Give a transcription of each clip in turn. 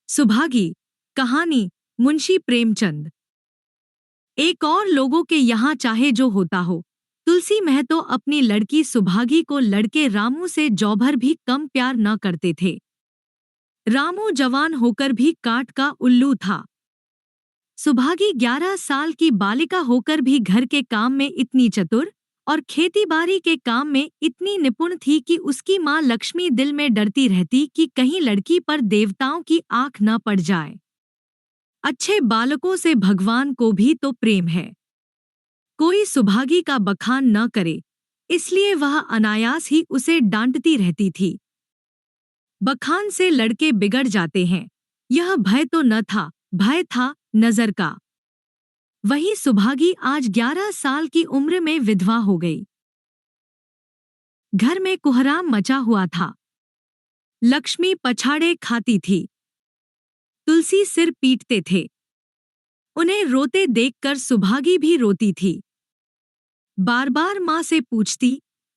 सुभागी कहानी मुंशी प्रेमचंद। एक और लोगों के यहाँ चाहे जो होता हो, तुलसी महतो अपनी लड़की सुभागी को लड़के रामू से जौभर भी कम प्यार न करते थे। रामू जवान होकर भी काट का उल्लू था। सुभागी 11 साल की बालिका होकर भी घर के काम में इतनी चतुर और खेतीबाड़ी के काम में इतनी निपुण थी कि उसकी माँ लक्ष्मी दिल में डरती रहती कि कहीं लड़की पर देवताओं की आंख न पड़ जाए। अच्छे बालकों से भगवान को भी तो प्रेम है। कोई सुभागी का बखान न करे, इसलिए वह अनायास ही उसे डांटती रहती थी। बखान से लड़के बिगड़ जाते हैं, यह भय तो न था, भय था नजर का। वही सुभागी आज 11 साल की उम्र में विधवा हो गई। घर में कोहराम मचा हुआ था। लक्ष्मी पछाड़े खाती थी, तुलसी सिर पीटते थे। उन्हें रोते देखकर सुभागी भी रोती थी। बार बार माँ से पूछती,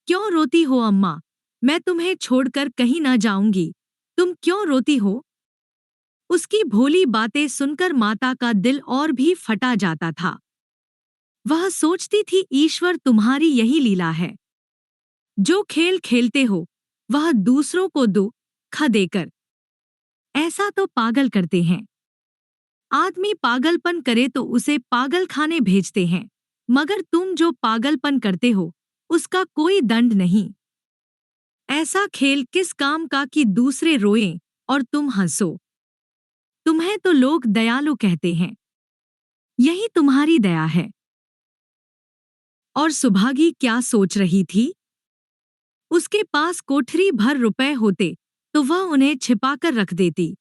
क्यों रोती हो अम्मा? मैं तुम्हें छोड़कर कहीं न जाऊंगी, तुम क्यों रोती हो? उसकी भोली बातें सुनकर माता का दिल और भी फटा जाता था। वह सोचती थी, ईश्वर तुम्हारी यही लीला है। जो खेल खेलते हो वह दूसरों को दुख देकर। ऐसा तो पागल करते हैं। आदमी पागलपन करे तो उसे पागलखाने भेजते हैं, मगर तुम जो पागलपन करते हो उसका कोई दंड नहीं। ऐसा खेल किस काम का कि दूसरे रोएं और तुम हंसो। तुम्हें तो लोग दयालु कहते हैं, यही तुम्हारी दया है। और सुभागी क्या सोच रही थी? उसके पास कोठरी भर रुपए होते तो वह उन्हें छिपाकर रख देती।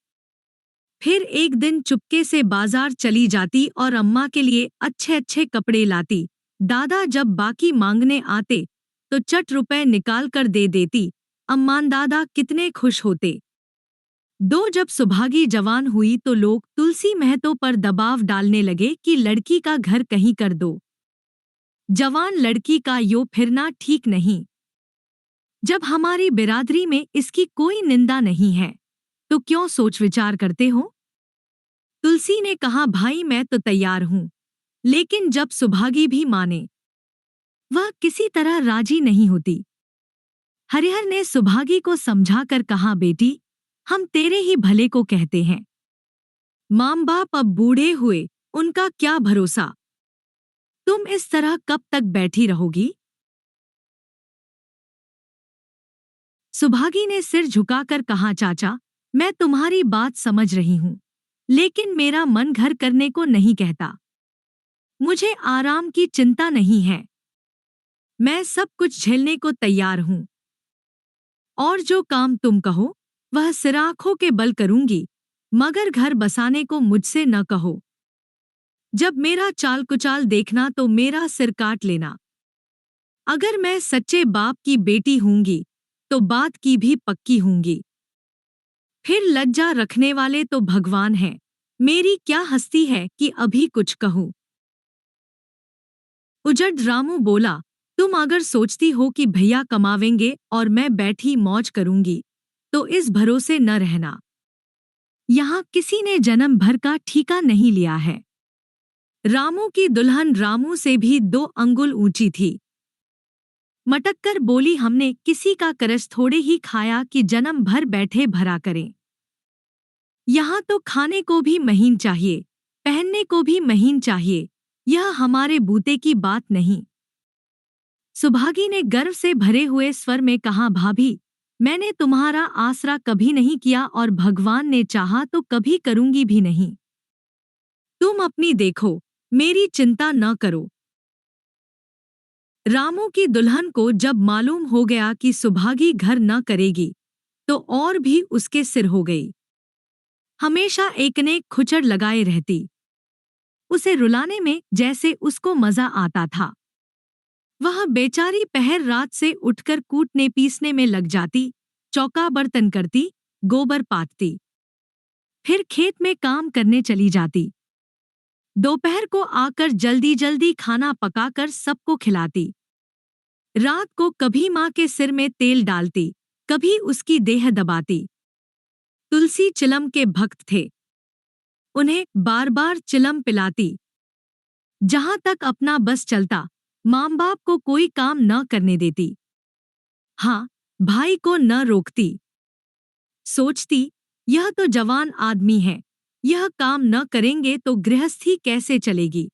फिर एक दिन चुपके से बाजार चली जाती और अम्मा के लिए अच्छे अच्छे कपड़े लाती। दादा जब बाकी मांगने आते तो चट रुपए निकाल कर दे देती। अम्मान दादा कितने खुश होते। जब सुभागी जवान हुई तो लोग तुलसी महतो पर दबाव डालने लगे कि लड़की का घर कहीं कर दो। जवान लड़की का यो फिरना ठीक नहीं। जब हमारी बिरादरी में इसकी कोई निंदा नहीं है तो क्यों सोच विचार करते हो? तुलसी ने कहा, भाई मैं तो तैयार हूं, लेकिन जब सुभागी भी माने। वह किसी तरह राजी नहीं होती। हरिहर ने सुभागी को समझाकर कहा, बेटी हम तेरे ही भले को कहते हैं। माँ बाप अब बूढ़े हुए, उनका क्या भरोसा। तुम इस तरह कब तक बैठी रहोगी? सुभागी ने सिर झुकाकर कहा, चाचा मैं तुम्हारी बात समझ रही हूं, लेकिन मेरा मन घर करने को नहीं कहता। मुझे आराम की चिंता नहीं है। मैं सब कुछ झेलने को तैयार हूं, और जो काम तुम कहो वह सिराखों के बल करूंगी, मगर घर बसाने को मुझसे न कहो। जब मेरा चाल कुचाल देखना तो मेरा सिर काट लेना। अगर मैं सच्चे बाप की बेटी हूंगी तो बात की भी पक्की हूंगी। फिर लज्जा रखने वाले तो भगवान हैं, मेरी क्या हस्ती है कि अभी कुछ कहूं। उजड़ रामू बोला, तुम अगर सोचती हो कि भैया कमावेंगे और मैं बैठी मौज करूंगी तो इस भरोसे न रहना। यहाँ किसी ने जन्म भर का ठीका नहीं लिया है। रामू की दुल्हन रामू से भी 2 अंगुल ऊंची थी। मटककर बोली, हमने किसी का करस थोड़े ही खाया कि जन्म भर बैठे भरा करें। यहाँ तो खाने को भी महीन चाहिए, पहनने को भी महीन चाहिए, यह हमारे बूते की बात नहीं। सुभागी ने गर्व से भरे हुए स्वर में कहा, भाभी मैंने तुम्हारा आसरा कभी नहीं किया और भगवान ने चाहा तो कभी करूंगी भी नहीं। तुम अपनी देखो, मेरी चिंता न करो। रामू की दुल्हन को जब मालूम हो गया कि सुभागी घर न करेगी तो और भी उसके सिर हो गई। हमेशा एकने खुचर लगाए रहती। उसे रुलाने में जैसे उसको मजा आता था। वह बेचारी पहर रात से उठकर कूटने पीसने में लग जाती, चौका बर्तन करती, गोबर पाथती, फिर खेत में काम करने चली जाती। दोपहर को आकर जल्दी जल्दी खाना पकाकर सबको खिलाती। रात को कभी माँ के सिर में तेल डालती, कभी उसकी देह दबाती। तुलसी चिलम के भक्त थे, उन्हें बार बार चिलम पिलाती। जहां तक अपना बस चलता, माँ बाप को कोई काम न करने देती। हाँ, भाई को न रोकती। सोचती, यह तो जवान आदमी है, यह काम न करेंगे तो गृहस्थी कैसे चलेगी।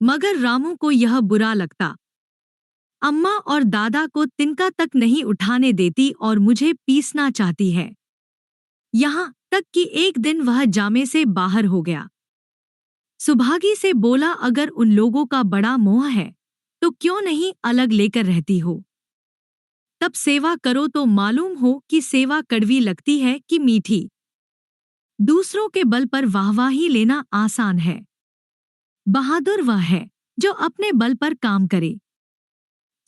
मगर रामू को यह बुरा लगता। अम्मा और दादा को तिनका तक नहीं उठाने देती और मुझे पीसना चाहती है। यहाँ तक कि एक दिन वह जामे से बाहर हो गया। सुभागी से बोला, अगर उन लोगों का बड़ा मोह है तो क्यों नहीं अलग लेकर रहती हो। तब सेवा करो तो मालूम हो कि सेवा कड़वी लगती है कि मीठी। दूसरों के बल पर वाहवाही लेना आसान है। बहादुर वह है जो अपने बल पर काम करे।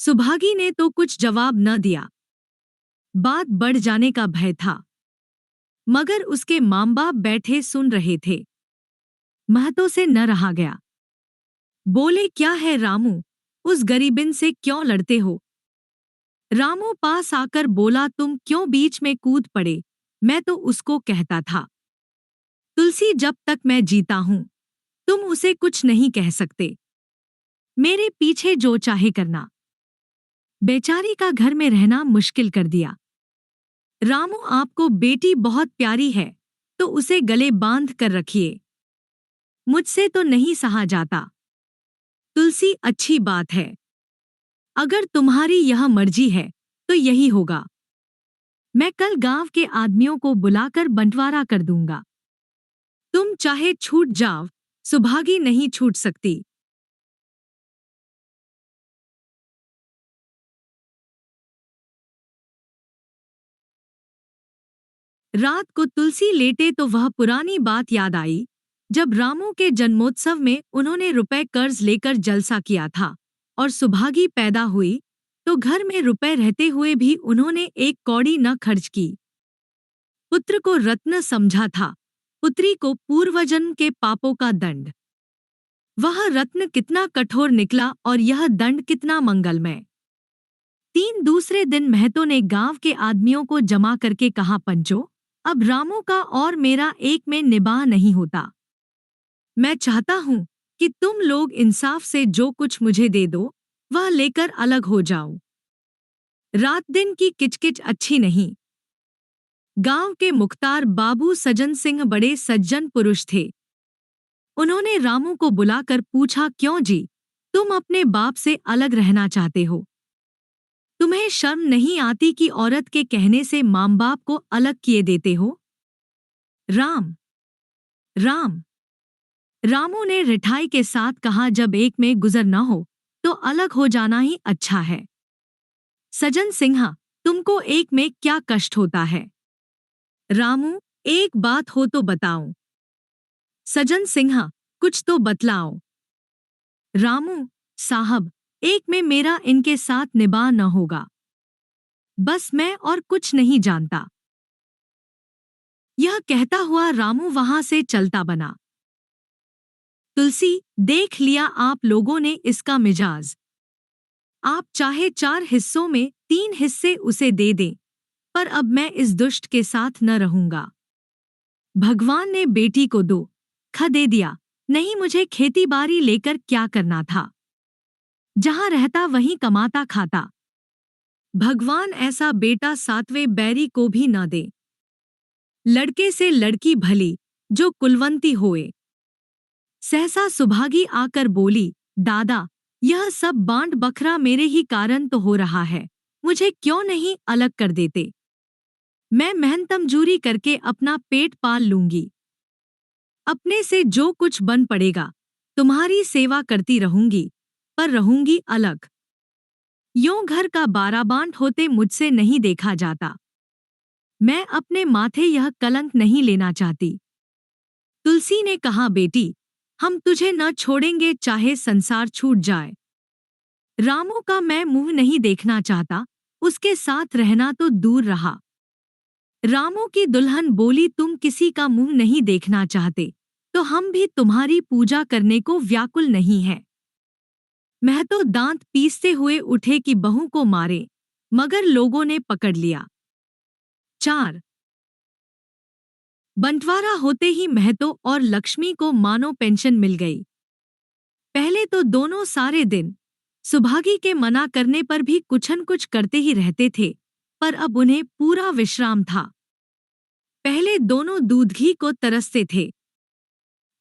सुभागी ने तो कुछ जवाब न दिया। बात बढ़ जाने का भय था। मगर उसके माँ बाप बैठे सुन रहे थे। महतो से न रहा गया। बोले, क्या है रामू, उस गरीबिन से क्यों लड़ते हो। रामू पास आकर बोला, तुम क्यों बीच में कूद पड़े, मैं तो उसको कहता था तुलसी जब तक मैं जीता हूं तुम उसे कुछ नहीं कह सकते। मेरे पीछे जो चाहे करना। बेचारी का घर में रहना मुश्किल कर दिया। रामू, आपको बेटी बहुत प्यारी है तो उसे गले बांध कर रखिए। मुझसे तो नहीं सहा जाता। तुलसी, अच्छी बात है। अगर तुम्हारी यह मर्जी है तो यही होगा। मैं कल गांव के आदमियों को बुलाकर बंटवारा कर दूंगा। तुम चाहे छूट जाओ, सुभागी नहीं छूट सकती। रात को तुलसी लेटे तो वह पुरानी बात याद आई, जब रामू के जन्मोत्सव में उन्होंने रुपए कर्ज लेकर जलसा किया था और सुभागी पैदा हुई तो घर में रुपए रहते हुए भी उन्होंने एक कौड़ी न खर्च की। पुत्र को रत्न समझा था, पुत्री को पूर्वजन्म के पापों का दंड। वह रत्न कितना कठोर निकला और यह दंड कितना मंगलमय। दूसरे दिन महतो ने गांव के आदमियों को जमा करके कहा, पंचो, अब रामू का और मेरा एक में निबाह नहीं होता। मैं चाहता हूं कि तुम लोग इंसाफ से जो कुछ मुझे दे दो वह लेकर अलग हो जाओ। रात दिन की किचकिच अच्छी नहीं। गांव के मुख्तार बाबू सज्जन सिंह बड़े सज्जन पुरुष थे। उन्होंने रामू को बुलाकर पूछा, क्यों जी, तुम अपने बाप से अलग रहना चाहते हो। तुम्हें शर्म नहीं आती कि औरत के कहने से माँ बाप को अलग किए देते हो। राम राम रामू ने रिठाई के साथ कहा, जब एक में गुजर न हो तो अलग हो जाना ही अच्छा है। सज्जन सिंह, तुमको एक में क्या कष्ट होता है। रामू, एक बात हो तो बताओ। सज्जन सिंह, कुछ तो बतलाओ। रामू, साहब, एक में मेरा इनके साथ निबाह न होगा। बस मैं और कुछ नहीं जानता। यह कहता हुआ रामू वहां से चलता बना। तुलसी, देख लिया आप लोगों ने इसका मिजाज। आप चाहे 4 हिस्सों में 3 हिस्से उसे दे दें, पर अब मैं इस दुष्ट के साथ न रहूंगा। भगवान ने बेटी को दो ख दे दिया, नहीं मुझे खेती बाड़ी लेकर क्या करना था। जहां रहता वहीं कमाता खाता। भगवान ऐसा बेटा 7वें बैरी को भी न दे। लड़के से लड़की भली, जो कुलवंती होए। सहसा सुभागी आकर बोली, दादा, यह सब बांट बखरा मेरे ही कारण तो हो रहा है, मुझे क्यों नहीं अलग कर देते। मैं मेहनत मजूरी करके अपना पेट पाल लूंगी। अपने से जो कुछ बन पड़ेगा तुम्हारी सेवा करती रहूंगी, पर रहूंगी अलग। यों घर का बाराबांट होते मुझसे नहीं देखा जाता। मैं अपने माथे यह कलंक नहीं लेना चाहती। तुलसी ने कहा, बेटी, हम तुझे न छोड़ेंगे चाहे संसार छूट जाए। रामू का मैं मुंह नहीं देखना चाहता, उसके साथ रहना तो दूर रहा। रामू की दुल्हन बोली, तुम किसी का मुंह नहीं देखना चाहते तो हम भी तुम्हारी पूजा करने को व्याकुल नहीं हैं। महतो दांत पीसते हुए उठे कि बहू को मारे, मगर लोगों ने पकड़ लिया। 4 बंटवारा होते ही महतो और लक्ष्मी को मानो पेंशन मिल गई। पहले तो दोनों सारे दिन सुभागी के मना करने पर भी कुछ न कुछ करते ही रहते थे, पर अब उन्हें पूरा विश्राम था। पहले दोनों दूध घी को तरसते थे।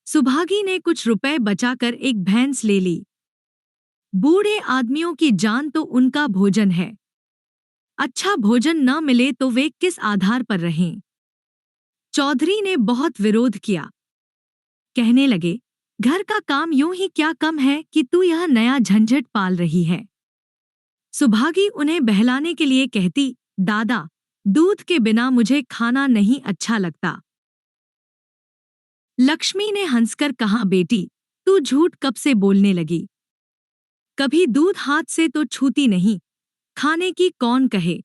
सुभागी ने कुछ रुपए बचाकर एक भैंस ले ली। बूढ़े आदमियों की जान तो उनका भोजन है। अच्छा भोजन न मिले तो वे किस आधार पर रहें? चौधरी ने बहुत विरोध किया। कहने लगे, घर का काम यूं ही क्या कम है कि तू यह नया झंझट पाल रही है। सुभागी उन्हें बहलाने के लिए कहती, दादा, दूध के बिना मुझे खाना नहीं अच्छा लगता। लक्ष्मी ने हंसकर कहा, बेटी, तू झूठ कब से बोलने लगी? कभी दूध हाथ से तो छूती नहीं, खाने की कौन कहे?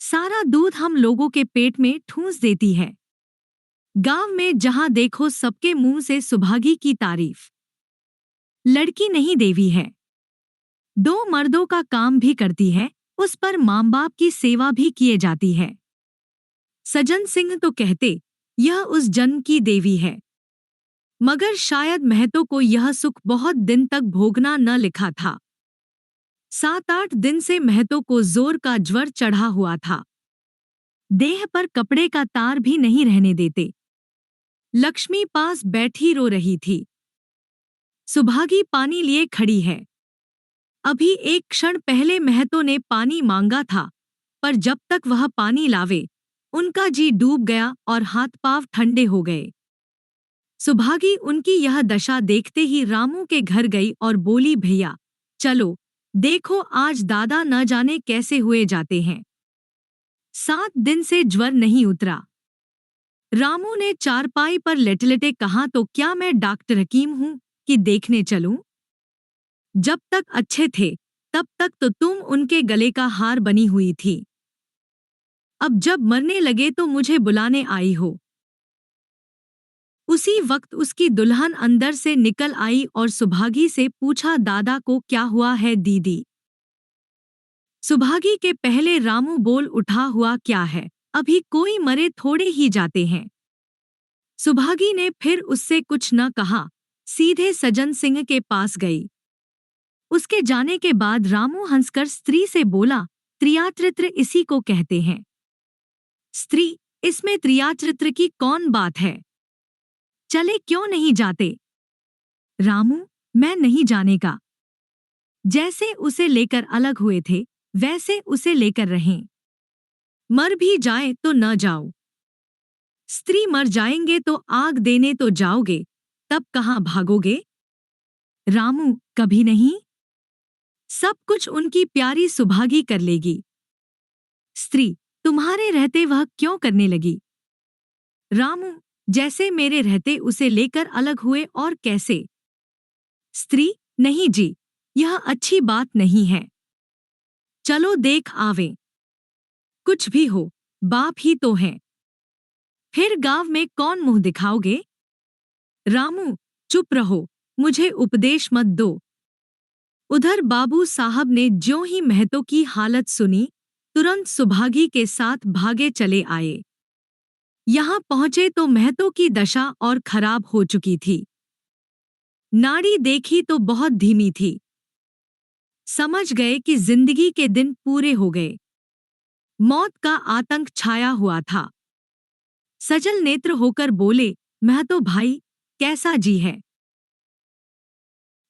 सारा दूध हम लोगों के पेट में ठूंस देती है। गांव में जहां देखो सबके मुंह से सुभागी की तारीफ। लड़की नहीं देवी है, 2 मर्दों का काम भी करती है, उस पर माँ बाप की सेवा भी किए जाती है। सज्जन सिंह तो कहते, यह उस जन्म की देवी है। मगर शायद महतो को यह सुख बहुत दिन तक भोगना न लिखा था। 7-8 दिन से महतो को जोर का ज्वर चढ़ा हुआ था। देह पर कपड़े का तार भी नहीं रहने देते। लक्ष्मी पास बैठी रो रही थी। सुभागी पानी लिए खड़ी है। अभी एक क्षण पहले महतो ने पानी मांगा था, पर जब तक वह पानी लावे, उनका जी डूब गया और हाथ पांव ठंडे हो गए। सुभागी उनकी यह दशा देखते ही रामू के घर गई और बोली, भैया चलो, देखो आज दादा न जाने कैसे हुए जाते हैं। 7 दिन से ज्वर नहीं उतरा। रामू ने चारपाई पर लेटे-लेटे कहा, तो क्या मैं डॉक्टर हकीम हूं कि देखने चलूं? जब तक अच्छे थे तब तक तो तुम उनके गले का हार बनी हुई थी। अब जब मरने लगे तो मुझे बुलाने आई हो। उसी वक्त उसकी दुल्हन अंदर से निकल आई और सुभागी से पूछा, दादा को क्या हुआ है दीदी? सुभागी के पहले रामू बोल उठा, हुआ क्या है, अभी कोई मरे थोड़े ही जाते हैं। सुभागी ने फिर उससे कुछ न कहा, सीधे सज्जन सिंह के पास गई। उसके जाने के बाद रामू हंसकर स्त्री से बोला, त्रियाचरित्र इसी को कहते हैं। स्त्री, इसमें त्रियाचरित्र की कौन बात है? चले क्यों नहीं जाते? रामू, मैं नहीं जाने का। जैसे उसे लेकर अलग हुए थे, वैसे उसे लेकर रहें। मर भी जाए तो न जाओ। स्त्री मर जाएंगे तो आग देने तो जाओगे, तब कहाँ भागोगे? रामू, कभी नहीं। सब कुछ उनकी प्यारी सुभागी कर लेगी। स्त्री, तुम्हारे रहते वह क्यों करने लगी? रामू, जैसे मेरे रहते उसे लेकर अलग हुए और कैसे? स्त्री, नहीं जी, यह अच्छी बात नहीं है। चलो देख आवें। कुछ भी हो, बाप ही तो हैं। फिर गांव में कौन मुंह दिखाओगे? रामू, चुप रहो, मुझे उपदेश मत दो। उधर बाबू साहब ने ज्यों ही महतो की हालत सुनी, तुरंत सुभागी के साथ भागे चले आए। यहाँ पहुंचे तो महतो की दशा और खराब हो चुकी थी। नाड़ी देखी तो बहुत धीमी थी। समझ गए कि जिंदगी के दिन पूरे हो गए। मौत का आतंक छाया हुआ था। सजल नेत्र होकर बोले, महतो भाई, कैसा जी है?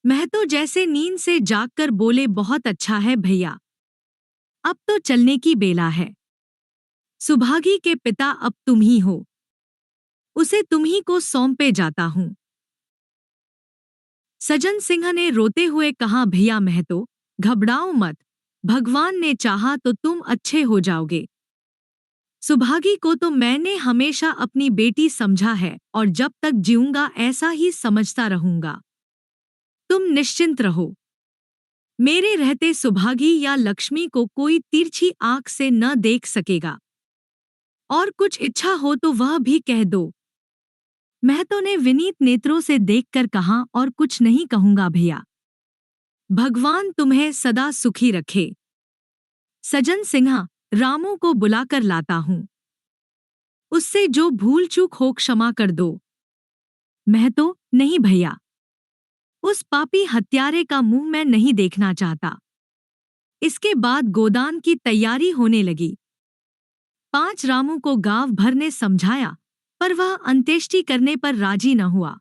महतो जैसे नींद से जागकर बोले, बहुत अच्छा है भैया। अब तो चलने की बेला है। सुभागी के पिता अब तुम ही हो। उसे तुम ही को सौंपे जाता हूं। सज्जन सिंह ने रोते हुए कहा, भैया महतो, घबराओ मत, भगवान ने चाहा तो तुम अच्छे हो जाओगे। सुभागी को तो मैंने हमेशा अपनी बेटी समझा है और जब तक जीऊंगा ऐसा ही समझता रहूंगा। तुम निश्चिंत रहो। मेरे रहते सुभागी या लक्ष्मी को कोई तिरछी आंख से न देख सकेगा। और कुछ इच्छा हो तो वह भी कह दो। महतो ने विनीत नेत्रों से देखकर कहा, और कुछ नहीं कहूंगा भैया। भगवान तुम्हें सदा सुखी रखे। सज्जन सिंह, रामू को बुलाकर लाता हूं। उससे जो भूल चूक हो क्षमा कर दो। महतो, नहीं भैया। उस पापी हत्यारे का मुंह मैं नहीं देखना चाहता। इसके बाद गोदान की तैयारी होने लगी। 5 रामू को गांव भर ने समझाया, पर वह अंत्येष्टि करने पर राजी न हुआ।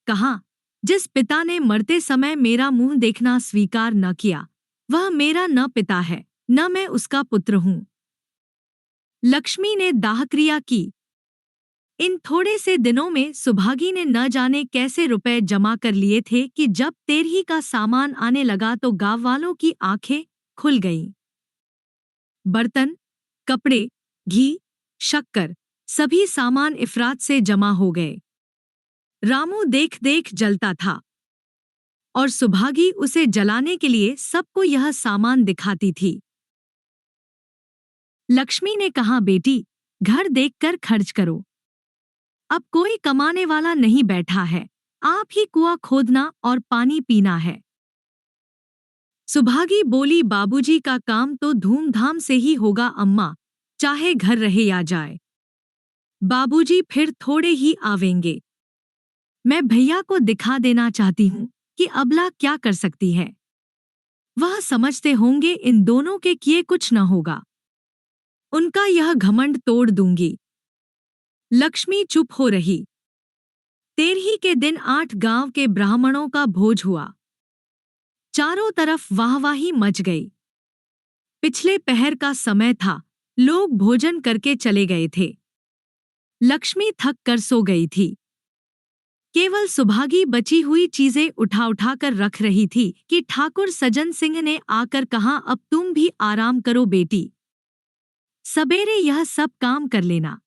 कहा, जिस पिता ने मरते समय मेरा मुंह देखना स्वीकार न किया, वह मेरा न पिता है, न मैं उसका पुत्र हूं। लक्ष्मी ने दाहक्रिया की। इन थोड़े से दिनों में सुभागी ने न जाने कैसे रुपए जमा कर लिए थे कि जब तेरही का सामान आने लगा तो गांव वालों की आंखें खुल गईं। बर्तन, कपड़े, घी, शक्कर, सभी सामान इफरात से जमा हो गए। रामू देख देख जलता था और सुभागी उसे जलाने के लिए सबको यह सामान दिखाती थी। लक्ष्मी ने कहा, बेटी, घर देखकर खर्च करो। अब कोई कमाने वाला नहीं बैठा है, आप ही कुआं खोदना और पानी पीना है। सुभागी बोली, बाबूजी का काम तो धूमधाम से ही होगा अम्मा, चाहे घर रहे या जाए। बाबूजी फिर थोड़े ही आवेंगे। मैं भैया को दिखा देना चाहती हूँ कि अबला क्या कर सकती है। वह समझते होंगे इन दोनों के किए कुछ न होगा। उनका यह घमंड तोड़ दूंगी। लक्ष्मी चुप हो रही। तेरही के दिन 8 गांव के ब्राह्मणों का भोज हुआ। चारों तरफ वाहवाही मच गई। पिछले पहर का समय था, लोग भोजन करके चले गए थे। लक्ष्मी थक कर सो गई थी। केवल सुभागी बची हुई चीजें उठा उठा कर रख रही थी कि ठाकुर सज्जन सिंह ने आकर कहा, अब तुम भी आराम करो बेटी, सबेरे यह सब काम कर लेना।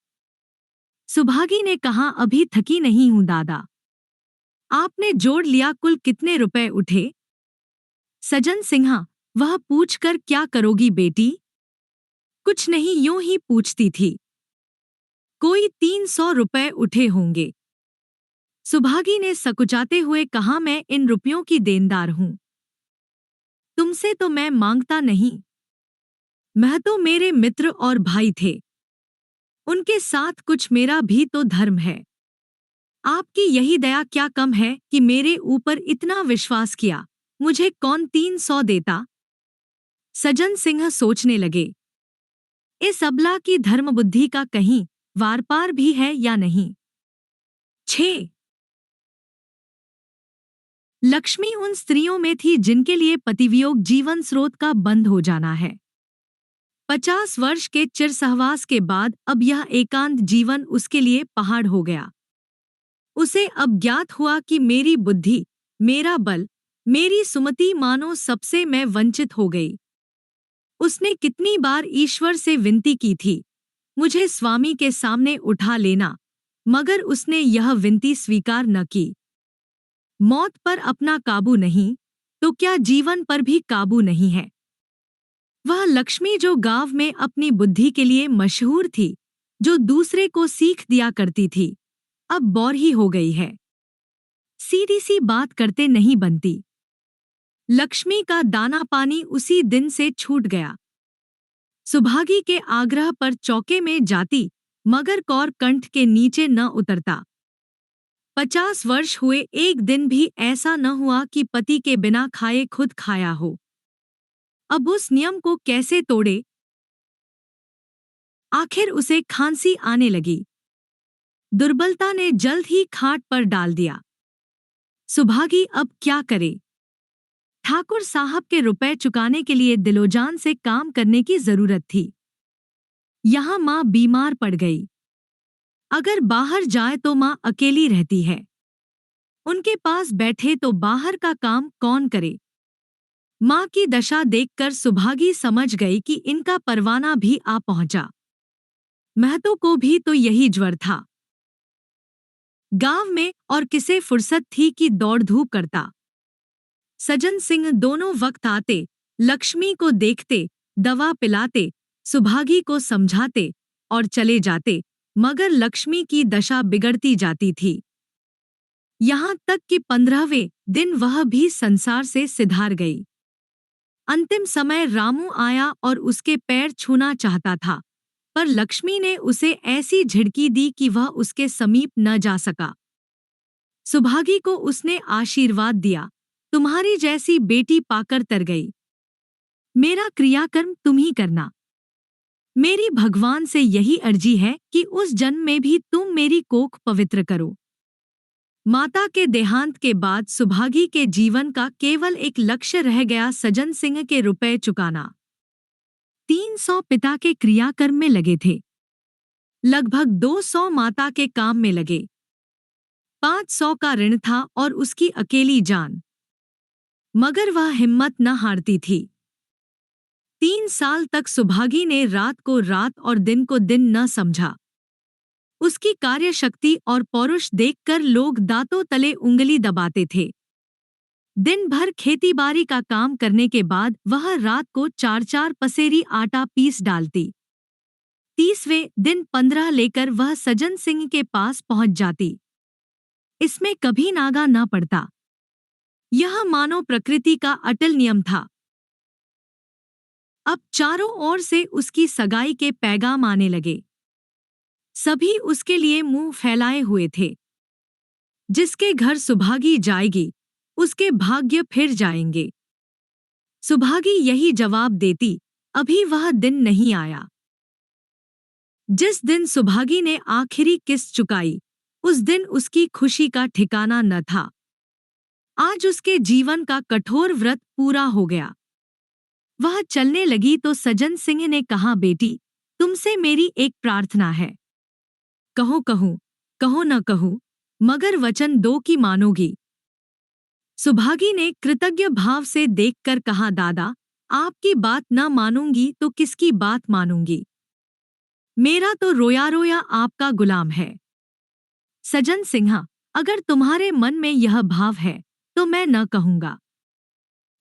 सुभागी ने कहा, अभी थकी नहीं हूं दादा। आपने जोड़ लिया कुल कितने रुपए उठे? सज्जन सिंहा, वह पूछकर क्या करोगी बेटी? कुछ नहीं, यूं ही पूछती थी। कोई 300 रुपए उठे होंगे। सुभागी ने सकुचाते हुए कहा, मैं इन रुपयों की देनदार हूं। तुमसे तो मैं मांगता नहीं। महतो मेरे मित्र और भाई थे, उनके साथ कुछ मेरा भी तो धर्म है। आपकी यही दया क्या कम है कि मेरे ऊपर इतना विश्वास किया, मुझे कौन 300 देता? सज्जन सिंह सोचने लगे, इस अबला की धर्मबुद्धि का कहीं वार पार भी है या नहीं। 6 लक्ष्मी उन स्त्रियों में थी जिनके लिए पतिवियोग जीवन स्रोत का बंद हो जाना है। 50 वर्ष के चिर सहवास के बाद अब यह एकांत जीवन उसके लिए पहाड़ हो गया। उसे अब ज्ञात हुआ कि मेरी बुद्धि, मेरा बल, मेरी सुमति मानो सबसे मैं वंचित हो गई। उसने कितनी बार ईश्वर से विनती की थी, मुझे स्वामी के सामने उठा लेना, मगर उसने यह विनती स्वीकार न की। मौत पर अपना काबू नहीं, तो क्या जीवन पर भी काबू नहीं है। वह लक्ष्मी जो गांव में अपनी बुद्धि के लिए मशहूर थी, जो दूसरे को सीख दिया करती थी, अब बौर ही हो गई है। सीधी सी बात करते नहीं बनती। लक्ष्मी का दाना पानी उसी दिन से छूट गया। सुभागी के आग्रह पर चौके में जाती, मगर कौर कंठ के नीचे न उतरता। 50 वर्ष हुए, एक दिन भी ऐसा न हुआ कि पति के बिना खाए खुद खाया हो। अब उस नियम को कैसे तोड़े? आखिर उसे खांसी आने लगी। दुर्बलता ने जल्द ही खाट पर डाल दिया। सुभागी अब क्या करे? ठाकुर साहब के रुपए चुकाने के लिए दिलोजान से काम करने की जरूरत थी। यहाँ माँ बीमार पड़ गई। अगर बाहर जाए तो माँ अकेली रहती है। उनके पास बैठे तो बाहर का काम कौन करे? माँ की दशा देखकर सुभागी समझ गई कि इनका परवाना भी आ पहुंचा। महतो को भी तो यही ज्वर था। गांव में और किसे फुर्सत थी कि दौड़ धूप करता। सज्जन सिंह दोनों वक्त आते, लक्ष्मी को देखते, दवा पिलाते, सुभागी को समझाते और चले जाते, मगर लक्ष्मी की दशा बिगड़ती जाती थी। यहाँ तक कि 15वें दिन वह भी संसार से सिधार गई। अंतिम समय रामू आया और उसके पैर छूना चाहता था, पर लक्ष्मी ने उसे ऐसी झिड़की दी कि वह उसके समीप न जा सका। सुभागी को उसने आशीर्वाद दिया, तुम्हारी जैसी बेटी पाकर तर गई। मेरा क्रियाकर्म तुम ही करना। मेरी भगवान से यही अर्जी है कि उस जन्म में भी तुम मेरी कोख पवित्र करो। माता के देहांत के बाद सुभागी के जीवन का केवल एक लक्ष्य रह गया, सज्जन सिंह के रुपए चुकाना। 300 पिता के क्रियाकर्म में लगे थे, लगभग 200 माता के काम में लगे, 500 का ऋण था और उसकी अकेली जान। मगर वह हिम्मत न हारती थी। 3 साल तक सुभागी ने रात को रात और दिन को दिन न समझा। उसकी कार्यशक्ति और पौरुष देखकर लोग दांतों तले उंगली दबाते थे। दिन भर खेतीबाड़ी का काम करने के बाद वह रात को 4-4 पसेरी आटा पीस डालती। 30वें दिन 15 लेकर वह सज्जन सिंह के पास पहुंच जाती। इसमें कभी नागा न पड़ता। यह मानो प्रकृति का अटल नियम था। अब चारों ओर से उसकी सगाई के पैगाम आने लगे। सभी उसके लिए मुंह फैलाए हुए थे। जिसके घर सुभागी जाएगी, उसके भाग्य फिर जाएंगे। सुभागी यही जवाब देती, अभी वह दिन नहीं आया। जिस दिन सुभागी ने आखिरी किस्त चुकाई, उस दिन उसकी खुशी का ठिकाना न था। आज उसके जीवन का कठोर व्रत पूरा हो गया। वह चलने लगी तो सज्जन सिंह ने कहा, बेटी, तुमसे मेरी एक प्रार्थना है। कहो कहूँ, कहो न कहूँ, मगर वचन दो कि मानोगी। सुभागी ने कृतज्ञ भाव से देखकर कहा, दादा, आपकी बात न मानूंगी तो किसकी बात मानूंगी। मेरा तो रोया रोया आपका गुलाम है। सज्जन सिंह, अगर तुम्हारे मन में यह भाव है तो मैं न कहूंगा।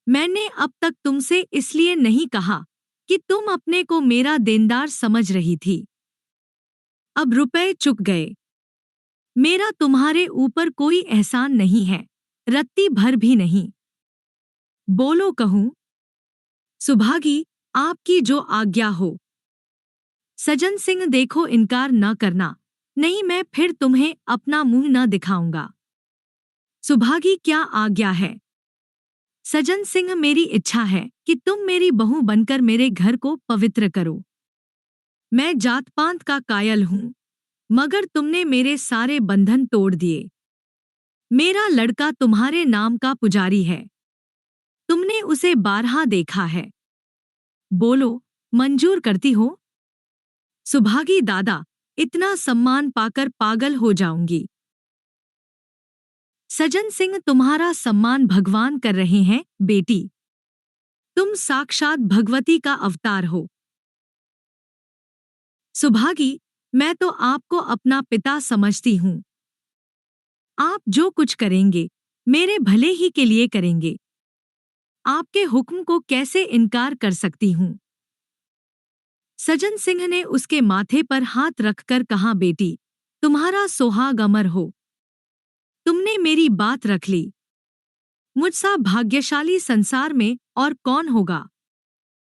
मैंने अब तक तुमसे इसलिए नहीं कहा कि तुम अपने को मेरा देनदार समझ रही थी। अब रुपए चुक गए। मेरा तुम्हारे ऊपर कोई एहसान नहीं है, रत्ती भर भी नहीं। बोलो कहूं। सुभागी, आपकी जो आज्ञा हो। सज्जन सिंह, देखो, इनकार न करना, नहीं मैं फिर तुम्हें अपना मुंह न दिखाऊंगा। सुभागी, क्या आज्ञा है। सज्जन सिंह, मेरी इच्छा है कि तुम मेरी बहू बनकर मेरे घर को पवित्र करो। मैं जात पात का कायल हूं, मगर तुमने मेरे सारे बंधन तोड़ दिए। मेरा लड़का तुम्हारे नाम का पुजारी है। तुमने उसे 12 देखा है। बोलो, मंजूर करती हो। सुभागी, दादा, इतना सम्मान पाकर पागल हो जाऊंगी। सज्जन सिंह, तुम्हारा सम्मान भगवान कर रहे हैं, बेटी। तुम साक्षात भगवती का अवतार हो। सुभागी, मैं तो आपको अपना पिता समझती हूँ। आप जो कुछ करेंगे, मेरे भले ही के लिए करेंगे। आपके हुक्म को कैसे इनकार कर सकती हूँ। सज्जन सिंह ने उसके माथे पर हाथ रखकर कहा, बेटी, तुम्हारा सुहाग अमर हो। तुमने मेरी बात रख ली। मुझसा भाग्यशाली संसार में और कौन होगा।